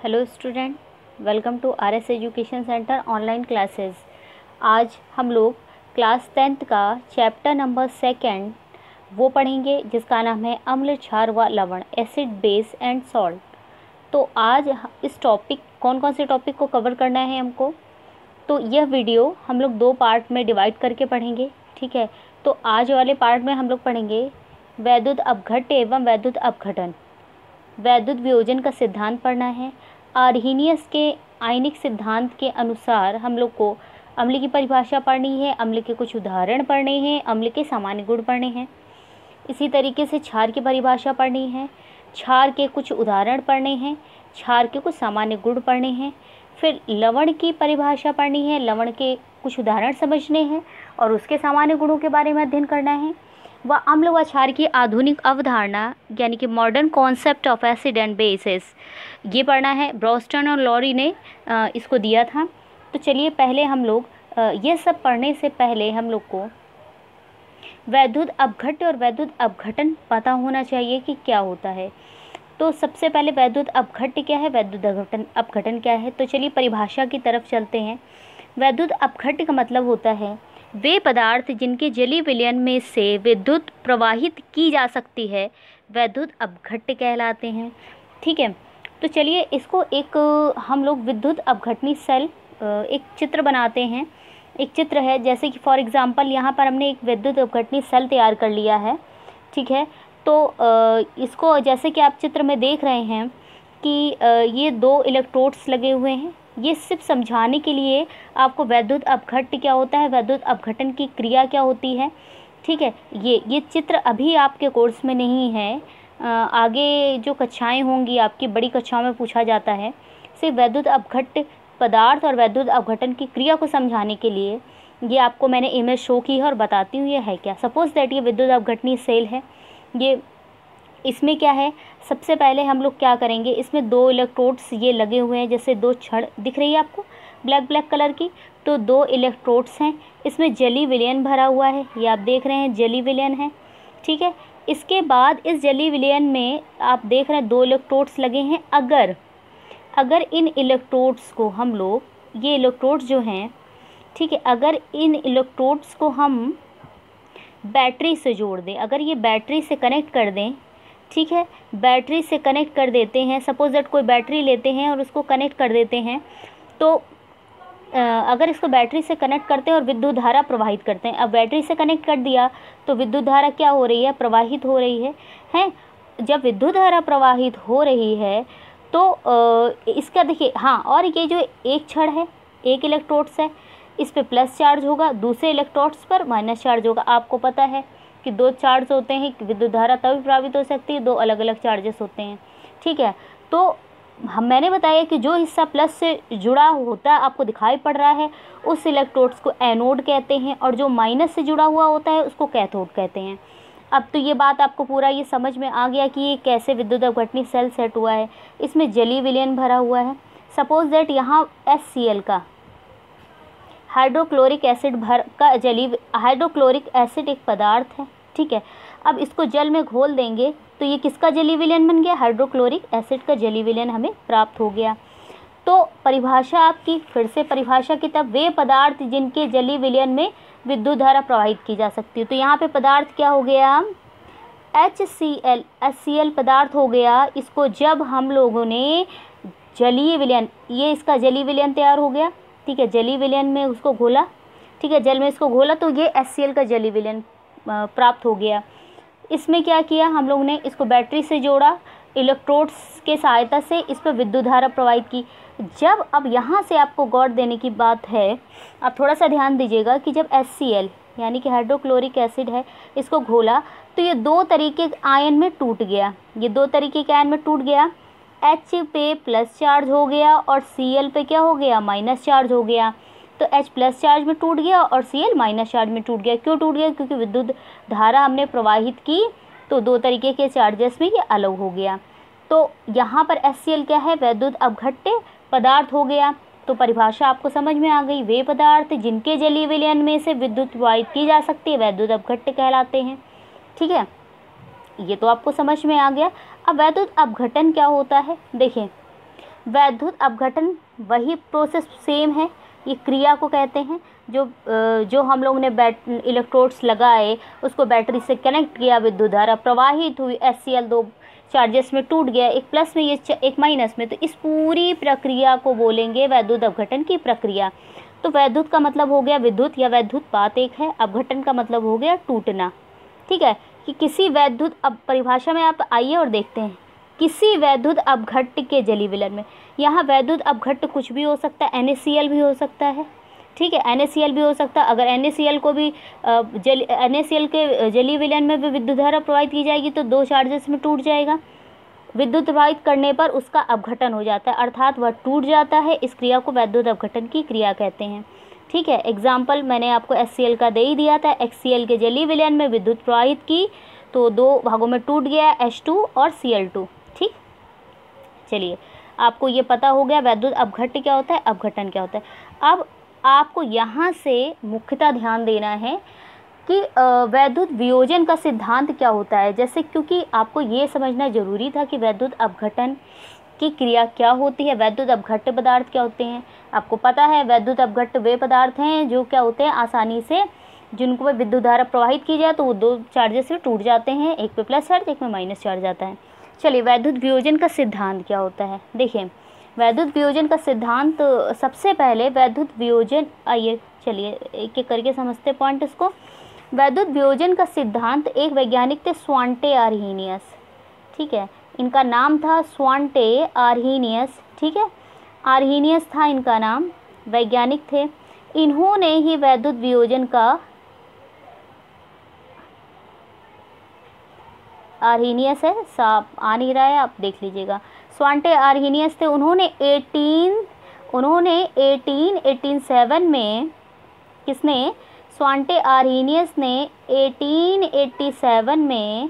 Hello student, welcome to RS education centre online classes. आज हम लोग क्लास 10th का चैप्टर नंबर 2 वो पढ़ेंगे जिसका नाम है अम्ल, क्षार व लवण, एसिड, बेस एंड सॉल्ट। तो आज इस टॉपिक कौन कौन से टॉपिक को कवर करना है हमको, तो यह वीडियो हम लोग 2 पार्ट में डिवाइड करके पढ़ेंगे। ठीक है, तो आज वाले पार्ट में हम लोग पढ़ेंगे वैद्युत अपघट्य एवं वैद्युत अपघटन, वैद्युत वियोजन का सिद्धांत पढ़ना है। आर्हीनियस के आयनिक सिद्धांत के अनुसार हम लोग को अम्ल की परिभाषा पढ़नी है, अम्ल के कुछ उदाहरण पढ़ने हैं, अम्ल के सामान्य गुण पढ़ने हैं। इसी तरीके से क्षार की परिभाषा पढ़नी है, क्षार के कुछ उदाहरण पढ़ने हैं, क्षार के कुछ सामान्य गुण पढ़ने हैं। फिर लवण की परिभाषा पढ़नी है, लवण के कुछ उदाहरण समझने हैं और उसके सामान्य गुणों के बारे में अध्ययन करना है। व अम्ल व क्षार की आधुनिक अवधारणा यानी कि modern concept of acid and bases, ये पढ़ना है। ब्रोस्टन और लॉरी ने इसको दिया था। तो चलिए पहले हम लोग ये सब पढ़ने से पहले हम लोग को वैद्युत अपघट्य और वैद्युत अपघटन पता होना चाहिए कि क्या होता है। तो सबसे पहले वैद्युत अपघट्य क्या है, वैद्युत अपघटन क्या है। तो चलिए परिभाषा की तरफ चलते हैं। वैद्युत अपघट्य का मतलब होता है वे पदार्थ जिनके जलीय विलयन में से विद्युत प्रवाहित की जा सकती है, वैद्युत अपघट्य कहलाते हैं। ठीक है, तो चलिए इसको एक हम लोग विद्युत अपघटनी सेल एक चित्र बनाते हैं। एक चित्र है, जैसे कि फॉर एग्जांपल यहाँ पर हमने एक विद्युत अपघटनी सेल तैयार कर लिया है। ठीक है, तो इसको जैसे कि आप चित्र में देख रहे हैं कि ये 2 इलेक्ट्रोड्स लगे हुए हैं। ये सिर्फ समझाने के लिए आपको वैद्युत अपघट्य क्या होता है, वैद्युत अपघटन की क्रिया क्या होती है। ठीक है, ये चित्र अभी आपके कोर्स में नहीं है, आगे जो कक्षाएं होंगी आपकी बड़ी कक्षाओं में पूछा जाता है। सिर्फ वैद्युत अपघट्य पदार्थ और वैद्युत अपघटन की क्रिया को समझाने के लिए ये आपको मैंने इमेज शो की है और बताती हूँ ये है क्या। सपोज दैट ये विद्युत अपघटनी सेल है। ये इसमें क्या है, सबसे पहले हम लोग क्या करेंगे, इसमें 2 इलेक्ट्रोड्स ये लगे हुए हैं, जैसे 2 छड़ दिख रही है आपको ब्लैक कलर की। तो 2 इलेक्ट्रोड्स हैं, इसमें जलीय विलयन भरा हुआ है, ये आप देख रहे हैं जलीय विलयन है। ठीक है, इसके बाद इस जलीय विलयन में आप देख रहे हैं 2 इलेक्ट्रोड्स लगे हैं। अगर इन इलेक्ट्रोड्स को हम लोग, ये इलेक्ट्रोड्स जो हैं, ठीक है, अगर इन इलेक्ट्रोड्स को हम बैटरी से जोड़ दें, अगर ये बैटरी से कनेक्ट कर दें, ठीक है, बैटरी से कनेक्ट कर देते हैं, सपोज दैट कोई बैटरी लेते हैं और उसको कनेक्ट कर देते हैं। तो अगर इसको बैटरी से कनेक्ट करते हैं और विद्युत धारा प्रवाहित करते हैं। अब बैटरी से कनेक्ट कर दिया तो विद्युत धारा क्या हो रही है, प्रवाहित हो रही है। जब विद्युत धारा प्रवाहित हो रही है तो इसका देखिए, हाँ, और ये जो एक छड़ है, एक इलेक्ट्रोड्स है, इस पे प्लस चार्ज होगा, दूसरे इलेक्ट्रोड्स पर माइनस चार्ज होगा। आपको पता है कि 2 चार्ज होते हैं, विद्युत धारा तभी प्रभावित हो सकती है, 2 अलग अलग चार्जेस होते हैं। ठीक है, तो मैंने बताया कि जो हिस्सा प्लस से जुड़ा होता है आपको दिखाई पड़ रहा है, उस इलेक्ट्रोड्स को एनोड कहते हैं, और जो माइनस से जुड़ा हुआ होता है उसको कैथोड कहते हैं। अब तो ये बात आपको पूरा ये समझ में आ गया कि ये कैसे विद्युत अपघटनी सेल सेट हुआ है। इसमें जलीय विलयन भरा हुआ है। सपोज दैट यहाँ HCl का हाइड्रोक्लोरिक एसिड हाइड्रोक्लोरिक एसिड एक पदार्थ है। ठीक है, अब इसको जल में घोल देंगे तो ये किसका जलीय विलयन बन गया, हाइड्रोक्लोरिक एसिड का जलीय विलयन हमें प्राप्त हो गया। तो परिभाषा आपकी फिर से परिभाषा की तरफ, वे पदार्थ जिनके जलीय विलयन में विद्युत धारा प्रवाहित की जा सकती है। तो यहाँ पे पदार्थ क्या हो गया, HCl पदार्थ हो गया। इसको जब हम लोगों ने जलीय विलयन, ये इसका जलीय विलयन तैयार हो गया। ठीक है, जलीय विलयन में उसको घोला, ठीक है, जल में इसको घोला तो ये HCl का जलीय विलयन प्राप्त हो गया। इसमें क्या किया हम लोग ने, इसको बैटरी से जोड़ा, इलेक्ट्रोड्स के सहायता से इस पर विद्युत धारा प्रवाहित की। जब अब यहाँ से आपको गौर देने की बात है, आप थोड़ा सा ध्यान दीजिएगा कि जब HCl यानी कि हाइड्रोक्लोरिक एसिड है, इसको घोला तो ये 2 तरीके के आयन में टूट गया। ये 2 तरीके के आयन में टूट गया। H पे प्लस चार्ज हो गया और Cl पे क्या हो गया, माइनस चार्ज हो गया। तो H प्लस चार्ज में टूट गया और Cl माइनस चार्ज में टूट गया। क्यों टूट गया, क्योंकि विद्युत धारा हमने प्रवाहित की तो 2 तरीके के चार्जेस में ये अलग हो गया। तो यहाँ पर HCl क्या है, वैद्युत अपघट्य पदार्थ हो गया। तो परिभाषा आपको समझ में आ गई, वे पदार्थ जिनके जलीय विलयन में से विद्युत प्रवाहित की जा सकती है वैद्युत अपघट्य कहलाते हैं। ठीक है, ये तो आपको समझ में आ गया। अब वैद्युत अपघटन क्या होता है, देखिए वैद्युत अपघटन वही प्रोसेस सेम है, ये क्रिया को कहते हैं। जो हम लोग ने इलेक्ट्रोड्स लगाए, उसको बैटरी से कनेक्ट किया, विद्युत धारा प्रवाहित हुई, HCl दो चार्जेस में टूट गया, एक प्लस में ये एक माइनस में, तो इस पूरी प्रक्रिया को बोलेंगे वैद्युत अपघटन की प्रक्रिया। तो वैद्युत का मतलब हो गया विद्युत या वैद्युत बात एक है, अपघटन का मतलब हो गया टूटना। ठीक है, कि किसी वैद्युत अब परिभाषा में आप आइए और देखते हैं, किसी वैद्युत अपघट्ट के जलीय विलयन में। यहाँ वैद्युत अपघट्ट कुछ भी हो सकता है, NaCl भी हो सकता है। ठीक है, NaCl भी हो सकता है। अगर NaCl को भी NaCl के जलीय विलयन में भी विद्युत धारा प्रवाहित की जाएगी तो दो चार्जेस में टूट जाएगा। विद्युत प्रवाहित करने पर उसका अपघटन हो जाता है, अर्थात वह टूट जाता है। इस क्रिया को वैद्युत अपघटन की क्रिया कहते हैं। ठीक है, एग्जाम्पल मैंने आपको HCl का दे ही दिया था। HCl के जलीय विलयन में विद्युत प्रवाहित की तो दो भागों में टूट गया, H2 और Cl2। ठीक, चलिए आपको ये पता हो गया वैद्युत अपघट्ट क्या होता है, अपघटन क्या होता है। अब आपको यहाँ से मुख्यतः ध्यान देना है कि वैद्युत वियोजन का सिद्धांत क्या होता है। जैसे क्योंकि आपको ये समझना जरूरी था कि वैद्युत अपघटन की क्रिया क्या होती है, वैद्युत अपघट्ट पदार्थ क्या होते हैं। आपको पता है वैद्युत अपघट्ट वे पदार्थ हैं जो क्या होते हैं, आसानी से जिनको विद्युत धारा प्रवाहित की जाए तो वो दो चार्जेस से टूट जाते हैं, एक पे प्लस चार्ज एक में माइनस चार्ज आता है। चलिए वैद्युत वियोजन का सिद्धांत क्या होता है। देखिए वैद्युत वियोजन का सिद्धांत, सबसे पहले वैद्युत वियोजन, आइए चलिए एक एक करके समझते पॉइंट इसको। वैद्युत वियोजन का सिद्धांत एक वैज्ञानिक थे, स्वांटे आर्हीनियस। ठीक है, इनका नाम था स्वांटे आर्हीनियस। ठीक है, आर्हीनियस था इनका नाम, वैज्ञानिक थे। इन्होंने ही वैद्युत वियोजन का, आर्हीनियस है, साफ आ नहीं रहा है, आप देख लीजिएगा। स्वांटे आर्हीनियस थे। उन्होंने 1887 में, किसने, स्वांटे आर्हीनियस ने 1887 में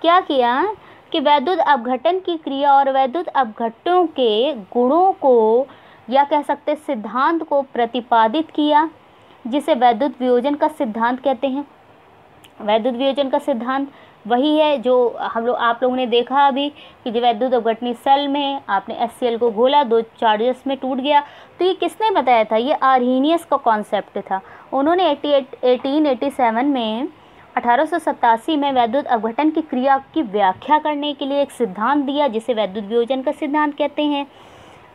क्या किया कि वैद्युत अपघटन की क्रिया और वैद्युत अपघट्टों के गुणों को या कह सकते सिद्धांत को प्रतिपादित किया, जिसे वैद्युत वियोजन का सिद्धांत कहते हैं। वैद्युत वियोजन का सिद्धांत वही है जो आप लोगों ने देखा अभी कि जो वैद्युत अपघटनी सेल में आपने HCl को घोला, दो चार्जेस में टूट गया। तो ये किसने बताया था, ये आर्हीनियस का कॉन्सेप्ट था। उन्होंने 1887 में 1887 में वैद्युत अपघटन की क्रिया की व्याख्या करने के लिए एक सिद्धांत दिया, जिसे वैद्युत वियोजन का सिद्धांत कहते हैं।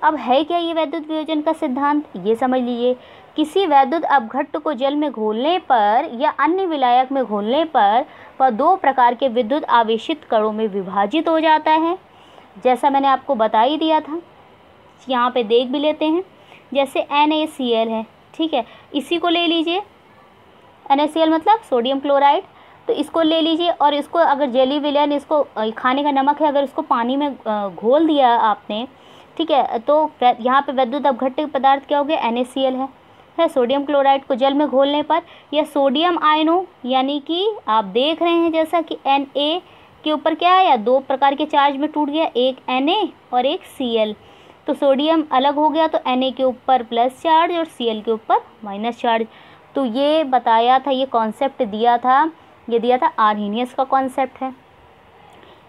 अब है क्या ये वैद्युत वियोजन का सिद्धांत, ये समझ लीजिए। किसी वैद्युत अपघट्ट को जल में घोलने पर या अन्य विलायक में घोलने पर वह दो प्रकार के विद्युत आवेशित कणों में विभाजित हो जाता है, जैसा मैंने आपको बता ही दिया था। यहाँ पे देख भी लेते हैं, जैसे NaCl है। ठीक है, इसी को ले लीजिए, NaCl मतलब सोडियम क्लोराइड, तो इसको ले लीजिए और इसको अगर जलीय विलयन, इसको खाने का नमक है, अगर इसको पानी में घोल दिया आपने, ठीक है, तो यहाँ पे वैद्युत अपघट्ट पदार्थ क्या हो गया, NaCl है। सोडियम क्लोराइड को जल में घोलने पर यह सोडियम आयनों, यानी कि आप देख रहे हैं जैसा कि Na के ऊपर क्या आया, दो प्रकार के चार्ज में टूट गया, एक Na और एक Cl। तो सोडियम अलग हो गया तो Na के ऊपर प्लस चार्ज और Cl के ऊपर माइनस चार्ज। तो ये बताया था, ये कॉन्सेप्ट दिया था, ये दिया था आर्हीनियस का कॉन्सेप्ट है।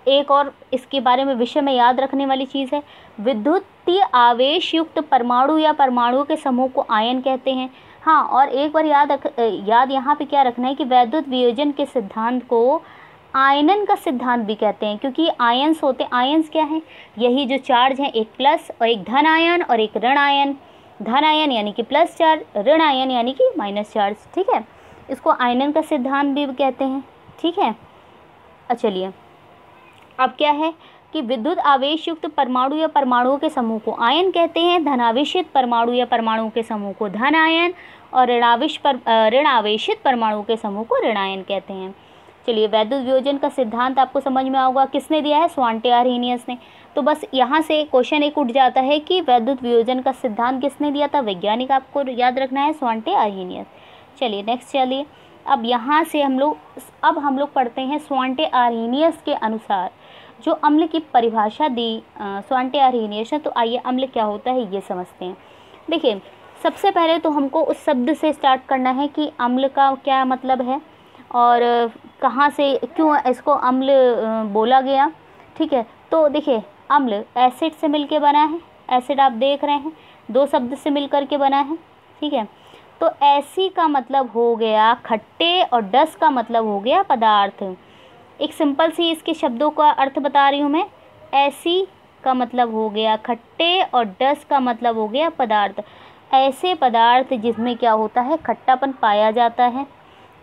एक और इसके बारे में विषय में याद रखने वाली चीज़ है, विद्युतीय आवेश युक्त परमाणु या परमाणुओं के समूह को आयन कहते हैं। हाँ, और एक बार याद यहाँ पे क्या रखना है कि वैद्युत वियोजन के सिद्धांत को आयनन का सिद्धांत भी कहते हैं, क्योंकि आयन्स होते, आयन्स क्या हैं, यही जो चार्ज हैं, एक प्लस और एक धन आयन और एक ऋण आयन। धन आयन यानी कि प्लस चार्ज, ऋण आयन यानी कि माइनस चार्ज। ठीक है, इसको आयनन का सिद्धांत भी कहते हैं। ठीक है, चलिए अब क्या है कि विद्युत आवेश युक्त परमाणु या परमाणुओं के समूह को आयन कहते हैं, धनावेशित परमाणु या परमाणुओं के समूह को धन आयन और ऋण आवेशित परमाणुओं के समूह को ऋण आयन कहते हैं। चलिए वैद्युत वियोजन का सिद्धांत आपको समझ में आएगा, किसने दिया है, स्वांटे आर्हीनियस ने। तो बस यहाँ से क्वेश्चन एक उठ जाता है कि वैद्युत वियोजन का सिद्धांत किसने दिया था, वैज्ञानिक आपको याद रखना है, स्वांटे आर्हीनियस। चलिए नेक्स्ट चलिए, अब यहाँ से हम लोग पढ़ते हैं स्वांटे आर्हीनियस के अनुसार जो अम्ल की परिभाषा दी स्वांटे आर्हीनियस ने। तो आइए अम्ल क्या होता है ये समझते हैं। देखिए सबसे पहले तो हमको उस शब्द से स्टार्ट करना है कि अम्ल का क्या मतलब है और कहाँ से, क्यों इसको अम्ल बोला गया। ठीक है, तो देखिए अम्ल एसिड से मिलके बना है, एसिड आप देख रहे हैं 2 शब्द से मिलकर के बना है, ठीक है। तो ऐसी का मतलब हो गया खट्टे और डस का मतलब हो गया पदार्थ। एक सिंपल सी इसके शब्दों का अर्थ बता रही हूँ मैं। ऐसी का मतलब हो गया खट्टे और डस का मतलब हो गया पदार्थ। ऐसे पदार्थ जिसमें क्या होता है, खट्टापन पाया जाता है,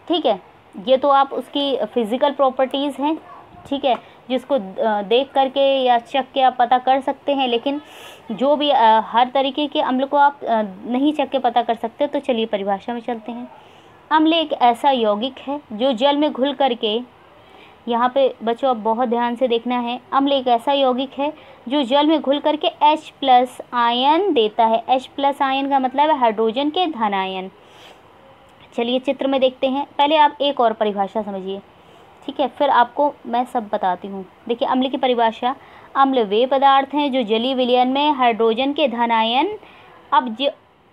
ठीक है। ये तो आप उसकी फिज़िकल प्रॉपर्टीज़ हैं, ठीक है, जिसको देख करके या चख के आप पता कर सकते हैं। लेकिन जो भी हर तरीके के अम्ल को आप नहीं चख के पता कर सकते। तो चलिए परिभाषा में चलते हैं। अम्ल एक ऐसा यौगिक है जो जल में घुल करके, यहाँ पे बच्चों आप बहुत ध्यान से देखना है, अम्ल एक ऐसा यौगिक है जो जल में घुल करके H+ आयन देता है। H+ आयन का मतलब है हाइड्रोजन के धन आयन। चलिए चित्र में देखते हैं। पहले आप एक और परिभाषा समझिए, ठीक है, फिर आपको मैं सब बताती हूँ। देखिए अम्ल की परिभाषा, अम्ल वे पदार्थ हैं जो जलीय विलयन में हाइड्रोजन के धन आयन, अब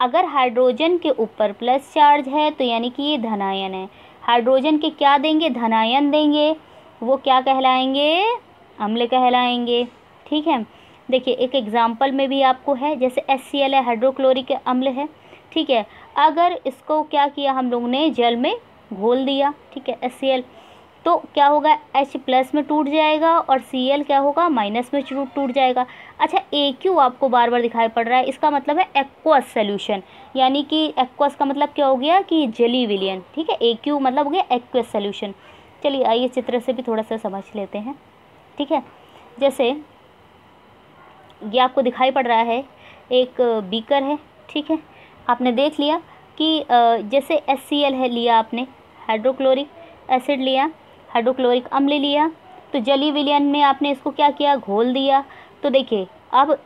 अगर हाइड्रोजन के ऊपर प्लस चार्ज है तो यानी कि ये धन आयन है। हाइड्रोजन के क्या देंगे, धन आयन देंगे, वो क्या कहलाएंगे, अम्ल कहलाएंगे, ठीक है। देखिए एक एग्जाम्पल में भी आपको है, जैसे HCl है, हाइड्रोक्लोरिक अम्ल है, ठीक है। अगर इसको क्या किया हम लोगों ने, जल में घोल दिया, ठीक है, HCl, तो क्या होगा, H+ में टूट जाएगा और Cl क्या होगा, माइनस में टूट जाएगा। अच्छा AQ आपको बार बार दिखाई पड़ रहा है, इसका मतलब है एक्वस सोल्यूशन, यानी कि एक्वस का मतलब क्या हो गया कि जलीय विलयन, ठीक है। AQ मतलब हो गया एक्वस सोल्यूशन। चलिए आइए चित्र से भी थोड़ा सा समझ लेते हैं, ठीक है। जैसे ये आपको दिखाई पड़ रहा है, एक बीकर है, ठीक है। आपने देख लिया कि जैसे HCl है लिया आपने, हाइड्रोक्लोरिक एसिड लिया, हाइड्रोक्लोरिक अम्ल लिया, तो जलीय विलयन में आपने इसको क्या किया, घोल दिया। तो देखिए अब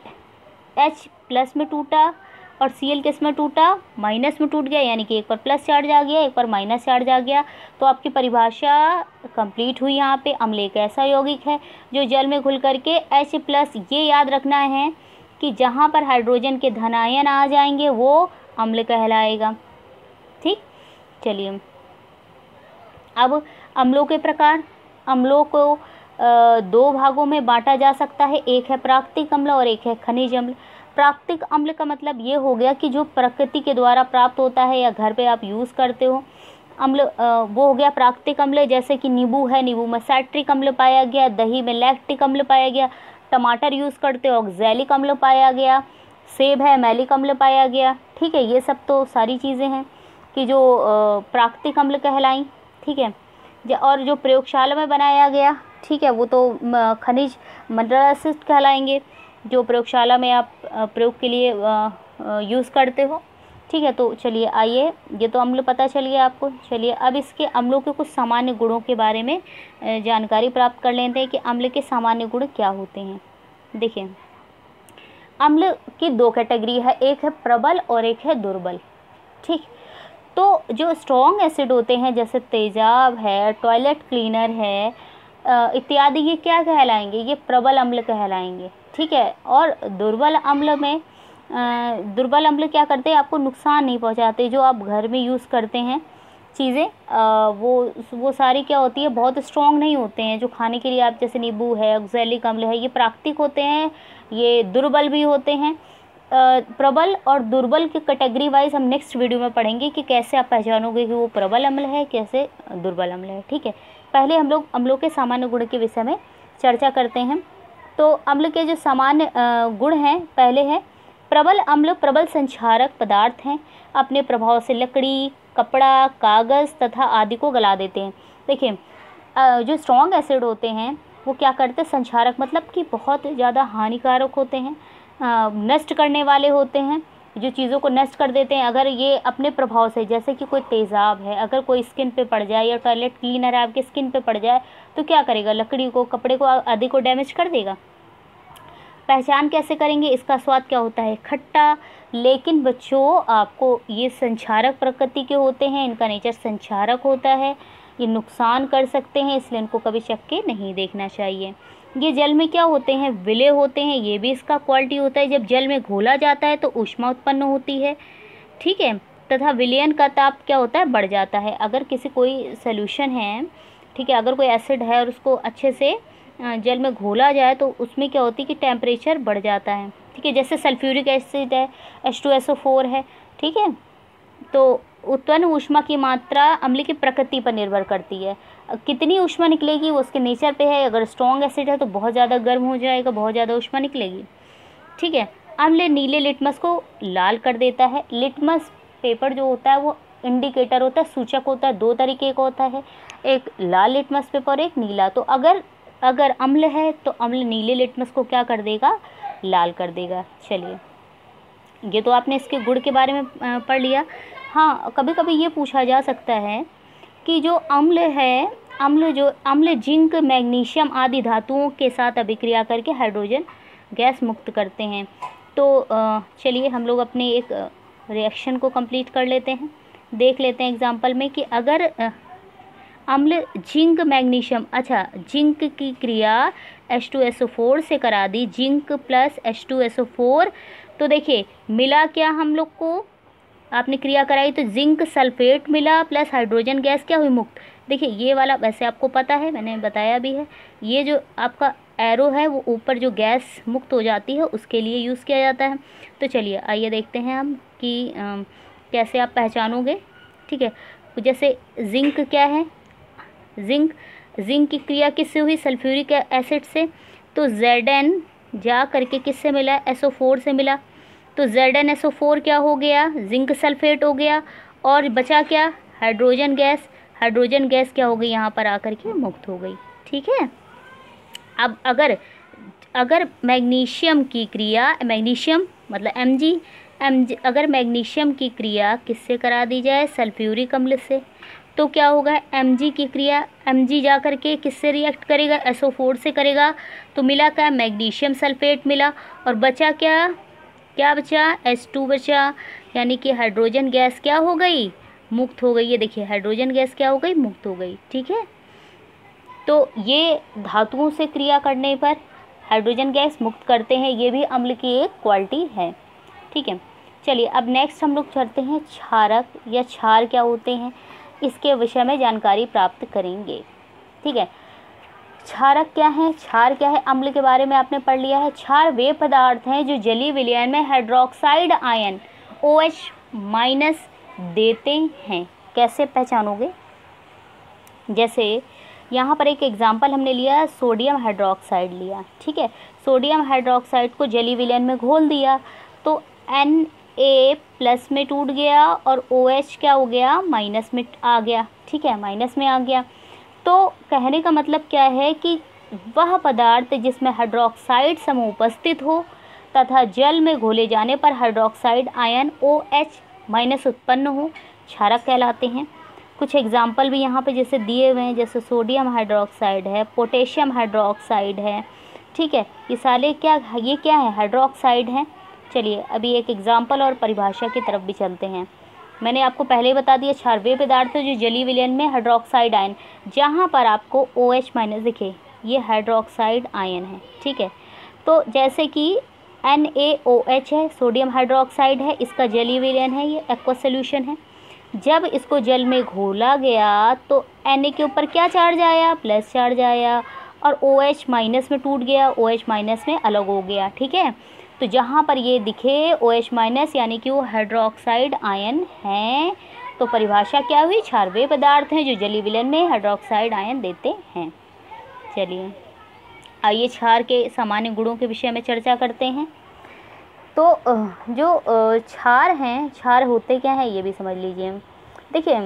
H+ में टूटा और Cl किस में टूटा, माइनस में टूट गया, यानी कि एक पर प्लस चार्ज आ गया, एक पर माइनस चार्ज आ गया। तो आपकी परिभाषा कंप्लीट हुई। यहाँ पे अम्ल एक ऐसा यौगिक है जो जल में घुल करके H+, ये याद रखना है कि जहाँ पर हाइड्रोजन के धन आयन आ जाएंगे वो अम्ल कहलाएगा, ठीक। चलिए अब अम्लों के प्रकार, अम्लों को 2 भागों में बांटा जा सकता है, एक है प्राकृतिक अम्ल और एक है खनिज अम्ल। प्राकृतिक अम्ल का मतलब ये हो गया कि जो प्रकृति के द्वारा प्राप्त होता है या घर पे आप यूज़ करते हो अम्ल, वो हो गया प्राकृतिक अम्ल। जैसे कि नींबू है, नींबू में साइट्रिक अम्ल पाया गया, दही में लैक्टिक अम्ल पाया गया, टमाटर यूज़ करते हो ऑक्सैलिक अम्ल पाया गया, सेब है मैलिक अम्ल पाया गया, ठीक है। ये सब तो सारी चीज़ें हैं कि जो प्राकृतिक अम्ल कहलाई, ठीक है। और जो प्रयोगशाला में बनाया गया, ठीक है, वो तो खनिज मिनरल्स कहलाएंगे, जो प्रयोगशाला में आप प्रयोग के लिए यूज़ करते हो, ठीक है। तो चलिए आइए, ये तो अम्ल पता चल गया आपको। चलिए अब इसके अम्लों के कुछ सामान्य गुणों के बारे में जानकारी प्राप्त कर लेते हैं कि अम्ल के सामान्य गुण क्या होते हैं। देखिए अम्ल की 2 कैटेगरी है, एक है प्रबल और एक है दुर्बल, ठीक। तो जो स्ट्रॉन्ग एसिड होते हैं जैसे तेजाब है, टॉयलेट क्लीनर है इत्यादि, ये क्या कहलाएंगे, ये प्रबल अम्ल कहलाएंगे, ठीक है। और दुर्बल अम्ल में दुर्बल अम्ल क्या करते हैं, आपको नुकसान नहीं पहुंचाते। जो आप घर में यूज़ करते हैं चीज़ें वो सारी क्या होती है, बहुत स्ट्रॉन्ग नहीं होते हैं। जो खाने के लिए आप, जैसे नींबू है, ऑक्सैलिक अम्ल है, ये प्राकृतिक होते हैं, ये दुर्बल भी होते हैं। प्रबल और दुर्बल की कैटेगरी वाइज हम नेक्स्ट वीडियो में पढ़ेंगे कि कैसे आप पहचानोगे कि वो प्रबल अम्ल है, कैसे दुर्बल अम्ल है, ठीक है। पहले हम लोग अम्लों के सामान्य गुण के विषय में चर्चा करते हैं। तो अम्ल के जो सामान्य गुण हैं, पहले है प्रबल अम्ल प्रबल संक्षारक पदार्थ हैं, अपने प्रभाव से लकड़ी, कपड़ा, कागज़ तथा आदि को गला देते हैं। देखिए जो स्ट्रॉन्ग एसिड होते हैं वो क्या करते हैं, संक्षारक मतलब कि बहुत ज़्यादा हानिकारक होते हैं, नष्ट करने वाले होते हैं, जो चीज़ों को नष्ट कर देते हैं। अगर ये अपने प्रभाव से, जैसे कि कोई तेज़ाब है, अगर कोई स्किन पे पड़ जाए या टॉयलेट क्लीनर है आपके स्किन पे पड़ जाए तो क्या करेगा, लकड़ी को, कपड़े को आदि को डैमेज कर देगा। पहचान कैसे करेंगे, इसका स्वाद क्या होता है, खट्टा। लेकिन बच्चों आपको ये संक्षारक प्रकृति के होते हैं, इनका नेचर संक्षारक होता है, ये नुकसान कर सकते हैं, इसलिए इनको कभी चख के नहीं देखना चाहिए। ये जल में क्या होते हैं, विलय होते हैं, ये भी इसका क्वालिटी होता है। जब जल में घोला जाता है तो ऊष्मा उत्पन्न होती है, ठीक है, तथा विलयन का ताप क्या होता है, बढ़ जाता है। अगर किसी कोई सोल्यूशन है, ठीक है, अगर कोई एसिड है और उसको अच्छे से जल में घोला जाए तो उसमें क्या होती है कि टेम्परेचर बढ़ जाता है, ठीक है। जैसे सल्फ्यूरिक एसिड है, H2SO4 है, ठीक है। तो उत्पन्न ऊष्मा की मात्रा अम्ल की प्रकृति पर निर्भर करती है, कितनी ऊष्मा निकलेगी वो उसके नेचर पे है। अगर स्ट्रॉन्ग एसिड है तो बहुत ज़्यादा गर्म हो जाएगा, बहुत ज़्यादा ऊष्मा निकलेगी, ठीक है। अम्ल नीले लिटमस को लाल कर देता है। लिटमस पेपर जो होता है वो इंडिकेटर होता है, सूचक होता है, दो तरीके का होता है, एक लाल लिटमस पेपर और एक नीला। तो अगर अम्ल है तो अम्ल नीले लिटमस को क्या कर देगा, लाल कर देगा। चलिए, ये तो आपने इसके गुण के बारे में पढ़ लिया। हाँ, कभी कभी ये पूछा जा सकता है कि जो अम्ल है, अम्ल जिंक, मैग्नीशियम आदि धातुओं के साथ अभिक्रिया करके हाइड्रोजन गैस मुक्त करते हैं। तो चलिए हम लोग अपने एक रिएक्शन को कंप्लीट कर लेते हैं, देख लेते हैं एग्जांपल में कि अगर अम्ल जिंक मैग्नीशियम, अच्छा जिंक की क्रिया H2SO4 से करा दी, जिंक प्लस H2SO4, तो देखिए मिला क्या हम लोग को, आपने क्रिया कराई तो जिंक सल्फेट मिला प्लस हाइड्रोजन गैस क्या हुई, मुक्त। देखिए ये वाला वैसे आपको पता है, मैंने बताया भी है, ये जो आपका एरो है वो ऊपर जो गैस मुक्त हो जाती है उसके लिए यूज़ किया जाता है। तो चलिए आइए देखते हैं हम कि कैसे आप पहचानोगे, ठीक है। जैसे जिंक क्या है, जिंक की क्रिया किससे हुई, सल्फ्यूरिक एसिड से। तो Zn जा करके किससे मिला, SO4 से मिला। तो ZnSO4 क्या हो गया, जिंक सल्फेट हो गया, और बचा क्या, हाइड्रोजन गैस। हाइड्रोजन गैस क्या हो गई, यहाँ पर आकर के मुक्त हो गई, ठीक है। अब अगर मैग्नीशियम की क्रिया, मैग्नीशियम मतलब Mg, अगर मैग्नीशियम की क्रिया किससे करा दी जाए, सल्फ्यूरिक अम्ल से, तो क्या होगा, Mg की क्रिया, Mg जा कर के किससे रिएक्ट करेगा, SO4 से करेगा। तो मिला क्या, मैग्नीशियम सल्फेट मिला, और बचा क्या बचा, H2 बचा, यानी कि हाइड्रोजन गैस क्या हो गई, मुक्त हो गई। ये देखिए हाइड्रोजन गैस क्या हो गई, मुक्त हो गई, ठीक है। तो ये धातुओं से क्रिया करने पर हाइड्रोजन गैस मुक्त करते हैं, ये भी अम्ल की एक क्वालिटी है, ठीक है। चलिए अब नेक्स्ट हम लोग चलते हैं क्षारक या क्षार क्या होते हैं, इसके विषय में जानकारी प्राप्त करेंगे, ठीक है। क्षारक क्या है, क्षार क्या है, अम्ल के बारे में आपने पढ़ लिया है। क्षार वे पदार्थ हैं जो जलीय विलयन में हाइड्रोक्साइड आयन OH- देते हैं। कैसे पहचानोगे, जैसे यहाँ पर एक एग्जाम्पल हमने लिया, सोडियम हाइड्रोक्साइड लिया, ठीक है। सोडियम हाइड्रोक्साइड को जलीय विलयन में घोल दिया तो Na+ में टूट गया और OH क्या हो गया, माइनस में आ गया, ठीक है, माइनस में आ गया। तो कहने का मतलब क्या है कि वह पदार्थ जिसमें हाइड्रोक्साइड समूह उपस्थित हो तथा जल में घोले जाने पर हाइड्रोक्साइड आयन OH- उत्पन्न हो, क्षारक कहलाते हैं। कुछ एग्जाम्पल भी यहाँ पे जैसे दिए हुए हैं, जैसे सोडियम हाइड्रोक्साइड है, पोटेशियम हाइड्रोक्साइड है, ठीक है। ये सारे क्या है, हाइड्रोक्साइड हैं। चलिए अभी एक एग्जाम्पल और परिभाषा की तरफ भी चलते हैं। मैंने आपको पहले ही बता दिया, क्षार वे पदार्थ जो जलीय विलयन में हाइड्रोक्साइड आयन, जहाँ पर आपको OH- देखिए ये हाइड्रोक्साइड आयन है, ठीक है। तो जैसे कि NaOH है, सोडियम हाइड्रोक्साइड है, इसका जलीय विलयन है, ये एक्वस सॉल्यूशन है। जब इसको जल में घोला गया तो Na के ऊपर क्या चार्ज आया, प्लस चार्ज आया, और OH- में टूट गया, OH- में अलग हो गया, ठीक है। तो जहाँ पर ये दिखे OH- यानी कि वो हाइड्रोक्साइड आयन हैं। तो परिभाषा क्या हुई, क्षार वे पदार्थ हैं जो जलीय विलयन में हाइड्रोक्साइड आयन देते हैं। चलिए आइए क्षार के सामान्य गुणों के विषय में चर्चा करते हैं। तो जो क्षार हैं, क्षार होते क्या हैं ये भी समझ लीजिए। देखिए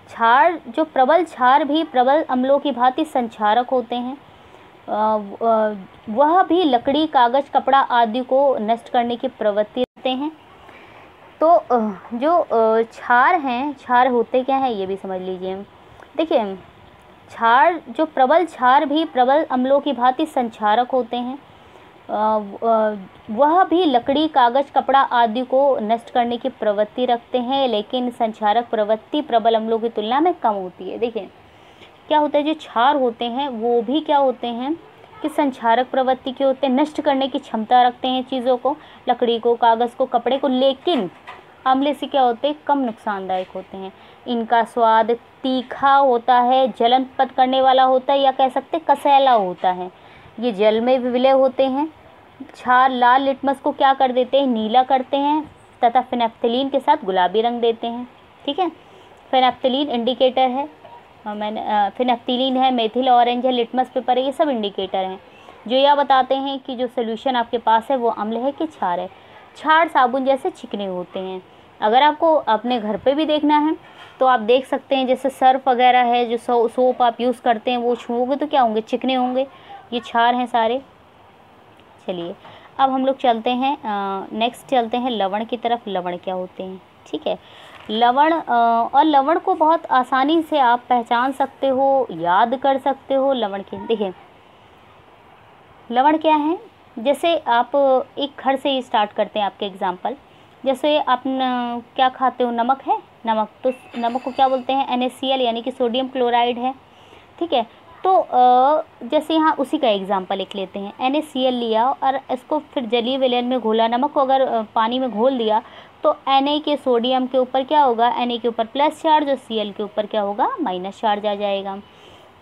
क्षार, जो प्रबल क्षार भी प्रबल अम्लों की भांति संक्षारक होते हैं। वह भी लकड़ी, कागज, कपड़ा आदि को नष्ट करने की प्रवृत्ति रखते हैं। तो जो क्षार हैं, क्षार होते क्या हैं ये भी समझ लीजिए। देखिए क्षार, जो प्रबल क्षार भी प्रबल अम्लों की भांति संक्षारक होते हैं। वह भी लकड़ी, कागज, कपड़ा आदि को नष्ट करने की प्रवृत्ति रखते हैं, लेकिन संक्षारक प्रवृत्ति प्रबल अम्लों की तुलना में कम होती है। देखिए क्या होता है, जो क्षार होते हैं वो भी क्या होते हैं कि संक्षारक प्रवृत्ति के होते हैं, नष्ट करने की क्षमता रखते हैं चीज़ों को, लकड़ी को, कागज़ को, कपड़े को, लेकिन अम्ल से क्या होते हैं, कम नुकसानदायक होते हैं। इनका स्वाद तीखा होता है, जलन उत्पन्न करने वाला होता है, या कह सकते हैं कसैला होता है। ये जल में भी विलय होते हैं, क्षार लाल लिटमस को क्या कर देते हैं, नीला करते हैं तथा फेनेफ्थलीन के साथ गुलाबी रंग देते हैं। ठीक है, फेनेफ्थलीन इंडिकेटर है, फेनेफ्थलीन है, मेथिल ऑरेंज है, लिटमस पेपर है, ये सब इंडिकेटर हैं जो यह बताते हैं कि जो सोल्यूशन आपके पास है वो अम्ल है कि क्षार है। क्षार साबुन जैसे चिकने होते हैं। अगर आपको अपने घर पे भी देखना है तो आप देख सकते हैं, जैसे सर्फ वगैरह है, जो सोप आप यूज़ करते हैं, वो छूओगे तो क्या होंगे, चिकने होंगे। ये क्षार हैं सारे। चलिए अब हम लोग चलते हैं नेक्स्ट चलते हैं लवण की तरफ। लवण क्या होते हैं, ठीक है। लवण और लवण को बहुत आसानी से आप पहचान सकते हो, याद कर सकते हो। लवण के देखिए लवण क्या है, जैसे आप एक घर से ही स्टार्ट करते हैं आपके एग्जाम्पल। जैसे आप क्या खाते हो, नमक है, नमक, तो नमक को क्या बोलते हैं, NaCl यानी कि सोडियम क्लोराइड है। ठीक है, तो जैसे यहाँ उसी का एग्जांपल लिख लेते हैं। NaCl लिया और इसको फिर जलीय विलयन में घोला। नमक को अगर पानी में घोल दिया तो Na के सोडियम के ऊपर क्या होगा, Na के ऊपर प्लस चार्ज और Cl के ऊपर क्या होगा, माइनस चार्ज आ जाएगा।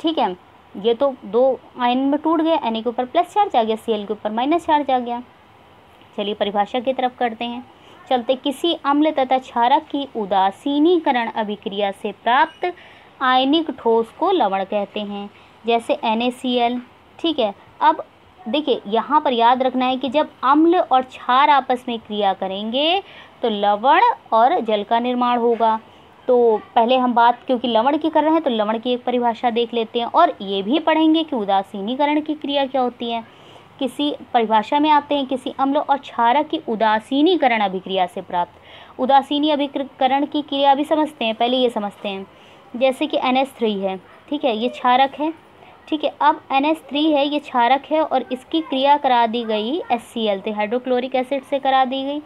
ठीक है, ये तो दो आयन में टूट गए, Na के ऊपर प्लस चार्ज आ गया, Cl के ऊपर माइनस चार्ज आ गया। चलिए परिभाषा की तरफ करते हैं। चलते, किसी अम्ल तथा क्षारक की उदासीनीकरण अभिक्रिया से प्राप्त आयनिक ठोस को लवण कहते हैं, जैसे NaCl। ठीक है, अब देखिए यहाँ पर याद रखना है कि जब अम्ल और क्षार आपस में क्रिया करेंगे तो लवण और जल का निर्माण होगा। तो पहले हम बात क्योंकि लवण की कर रहे हैं तो लवण की एक परिभाषा देख लेते हैं, और ये भी पढ़ेंगे कि उदासीनीकरण की क्रिया क्या होती है। किसी परिभाषा में आते हैं, किसी अम्ल और क्षारक की उदासीनीकरण अभिक्रिया से प्राप्त। उदासीनी अभिकरण की क्रिया भी समझते हैं, पहले ये समझते हैं। जैसे कि NH3 है, ठीक है, ये क्षारक है। ठीक है, अब NH3 है, ये क्षारक है और इसकी क्रिया करा दी गई HCl थे, हाइड्रोक्लोरिक एसिड से करा दी गई।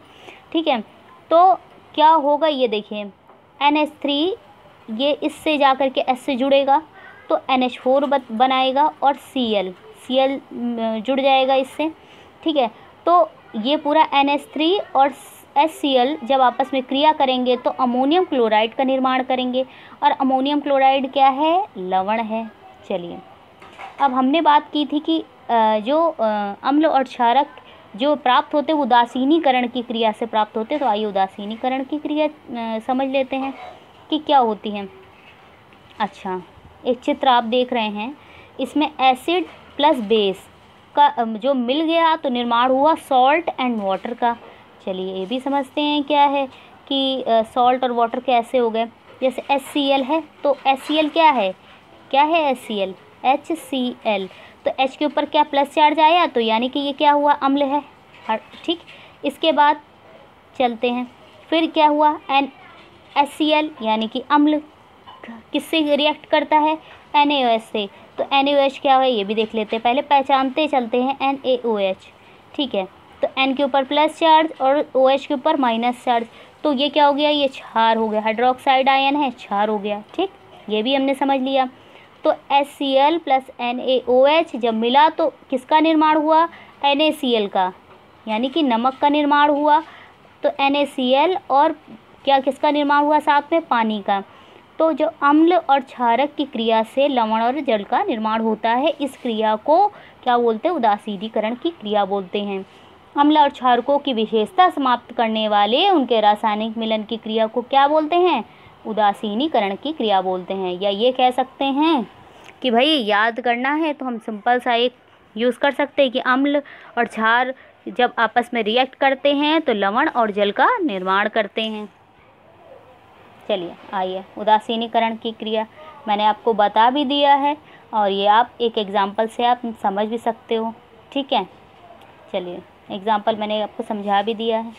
ठीक है, तो क्या होगा ये देखिए, NH3 ये इससे जा कर के S से जुड़ेगा तो NH4 बनाएगा और Cl जुड़ जाएगा इससे। ठीक है, तो ये पूरा NH3 और HCl जब आपस में क्रिया करेंगे तो अमोनियम क्लोराइड का निर्माण करेंगे, और अमोनियम क्लोराइड क्या है, लवण है। चलिए अब हमने बात की थी कि जो अम्ल और क्षारक जो प्राप्त होते हैं उदासीनीकरण की क्रिया से प्राप्त होते हैं। तो आइए उदासीनीकरण की क्रिया समझ लेते हैं कि क्या होती है। अच्छा, एक चित्र आप देख रहे हैं, इसमें एसिड प्लस बेस का जो मिल गया तो निर्माण हुआ सॉल्ट एंड वाटर का। चलिए ये भी समझते हैं क्या है कि सॉल्ट और वाटर कैसे हो गए। जैसे HCl है तो HCl क्या है, HCl HCl, तो H के ऊपर क्या प्लस चार्ज आया, तो यानी कि ये क्या हुआ, अम्ल है। ठीक, इसके बाद चलते हैं, फिर क्या हुआ, HCl यानी कि अम्ल किससे रिएक्ट करता है, NaOH से। तो NaOH क्या है ये भी देख लेते हैं, पहले पहचानते चलते हैं NaOH। ठीक है, तो N के ऊपर प्लस चार्ज और OH के ऊपर माइनस चार्ज, तो ये क्या हो गया, ये क्षार हो गया, हाइड्रोक्साइड आयन है, क्षार हो गया। ठीक, ये भी हमने समझ लिया। तो HCl प्लस NaOH जब मिला तो किसका निर्माण हुआ, NaCl का, यानी कि नमक का निर्माण हुआ। तो NaCl और क्या किसका निर्माण हुआ साथ में, पानी का। तो जो अम्ल और क्षारक की क्रिया से लवण और जल का निर्माण होता है, इस क्रिया को क्या बोलते हैं, उदासीनीकरण की क्रिया बोलते हैं। अम्ल और क्षारकों की विशेषता समाप्त करने वाले उनके रासायनिक मिलन की क्रिया को क्या बोलते हैं, उदासीनीकरण की क्रिया बोलते हैं। या ये कह सकते हैं कि भाई याद करना है तो हम सिंपल सा एक यूज़ कर सकते हैं कि अम्ल और क्षार जब आपस में रिएक्ट करते हैं तो लवण और जल का निर्माण करते हैं। चलिए आइए, उदासीनीकरण की क्रिया मैंने आपको बता भी दिया है और ये आप एक एग्जाम्पल से आप समझ भी सकते हो। ठीक है, चलिए एग्जाम्पल मैंने आपको समझा भी दिया है।